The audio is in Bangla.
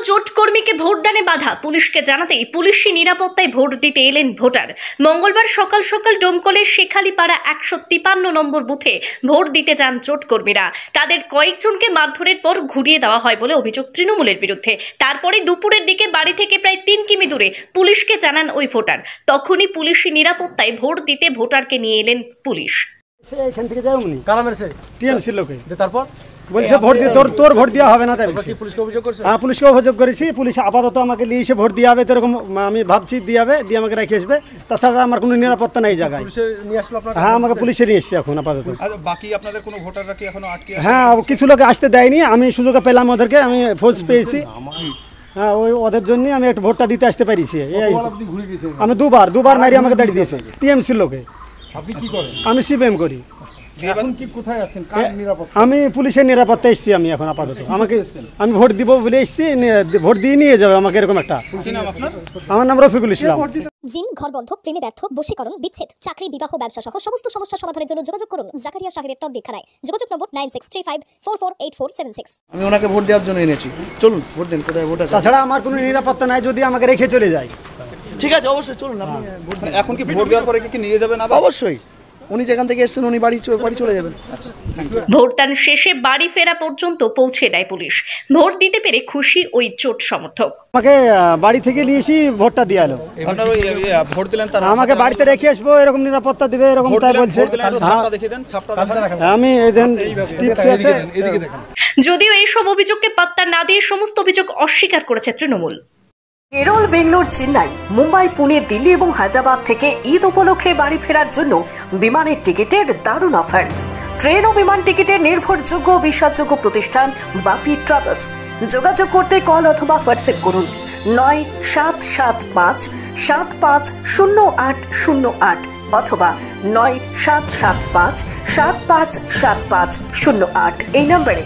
জোট কর্মীকে ভোটদানে বাধা, পুলিশকে জানাতেই পুলিশি নিরাপত্তায় ভোট দিতে এলেন ভোটার। মঙ্গলবার সকাল সকাল ডোমকলের শেখালিপাড়া 153 নম্বর বুথে ভোট দিতে যান জোট কর্মীরা। তাদের কয়েকজনকে মারধরের পর ঘুরিয়ে দেওয়া হয় বলে অভিযোগ তৃণমূলের বিরুদ্ধে। তারপরে দুপুরের দিকে বাড়ি থেকে প্রায় 3 কিমি দূরে পুলিশকে জানান ওই ভোটার। তখনই পুলিশি নিরাপত্তায় ভোট দিতে ভোটারকে নিয়ে এলেন পুলিশ। এখান থেকে যাও উনি কারা মেরেছে টিএমসি লোকে, তারপর বলছে ভোট দিয়ে তোর ভোট দেওয়া হবে না। তাই পুলিশকে অভিযোগ করছে? হ্যাঁ, পুলিশকে অভিযোগ করেছি। পুলিশ আপাতত আমাকে নিয়ে এসে ভোট দিয়ে হবে এরকম আমি ভাবছি, দিয়ে হবে, দিয়ে আমাকে রেখে আসবে। তাছাড়া আমার কোনো নিরাপত্তা নেই জায়গায়। হ্যাঁ, আমাকে পুলিশে নিয়ে এসছে এখন আপাতত। বাকি আপনাদের কোনো ভোটাররা কি এখনো আটকে? হ্যাঁ, কিছু লোকে আসতে দেয়নি, আমি সুযোগে পেলাম ওদেরকে, আমি ফোর্স পেয়েছি। হ্যাঁ, ওই ওদের জন্যই আমি একটু ভোটটা দিতে আসতে পারিছি। আমি দুবার মারি আমাকে দাঁড়িয়ে দিয়েছে টিএমসির লোকে। আপনি কি করেন? আমি সিপিএম করি। এখন কি কোথায় আছেন? কার নিরাপত্তা? আমি পুলিশের নিরাপত্তা এসেছি। আমি এখন আপাতত আমি ভোট দিব বলে এসেছি, ভোট দিয়ে নিয়ে যাবে আমাকে এরকম একটা। আমার নাম রফিকুল ইসলাম। জিন, ঘরবন্ধ, প্রেমে ব্যর্থ, বশীকরণ, বিচ্ছেদ, চাকরি, বিবাহ, ব্যবসা সহ সমস্ত সমস্যা সমাধানের জন্য যোগাযোগ করুন জাকারিয়া সাহেবের তদ্বিক্ষানায়। যোগাযোগ নম্বর 9635448476। আমি ওনাকে ভোট দেওয়ার জন্য এনেছি। চলুন ভোট দেন। কোথায় ভোট আছে? তাছাড়া আমার কোনো নিরাপত্তা নাই, যদি আমাকে রেখে চলে যায়। ঠিক আছে, অবশ্যই চলুন। আপনি এখন কি ভোট দেওয়ার পরে কি নিয়ে যাবেন? অবশ্যই, উনি যেখান থেকে এসেছেন উনি বাড়ি চলে যাবেন। ভোটদান শেষে বাড়ি ফেরা পর্যন্ত পৌঁছে দেয় পুলিশ। ভোট দিতে পেরে খুশি ওই জোট সমর্থক। আমাকে বাড়ি থেকে নিয়ে এসে ভোটটা দিয়ে এলো। আপনার ওই ভোট দিলেন, তার আমাকে বাড়িতে রেখে আসবো, এরকম নিরাপত্তা দিবে, এরকম তাই বলছে। আমি যদিও এইসব অভিযোগকে পাত্তা না দিয়ে সমস্ত অভিযোগ অস্বীকার করেছে তৃণমূল। কেরল, বেঙ্গলোর, চেন্নাই, মুম্বাই, পুনে, দিল্লি এবং হায়দ্রাবাদ থেকে ঈদ উপলক্ষে বাড়ি ফেরার জন্য বিমানের টিকিটের দারুণ অফার। ট্রেন ও বিমান টিকিটের নির্ভরযোগ্য বিশ্বাসযোগ্য প্রতিষ্ঠান বাপি ট্রাভেলস। যোগাযোগ করতে কল অথবা হোয়াটসঅ্যাপ করুন 9775750808 অথবা 9775757508 এই নম্বরে।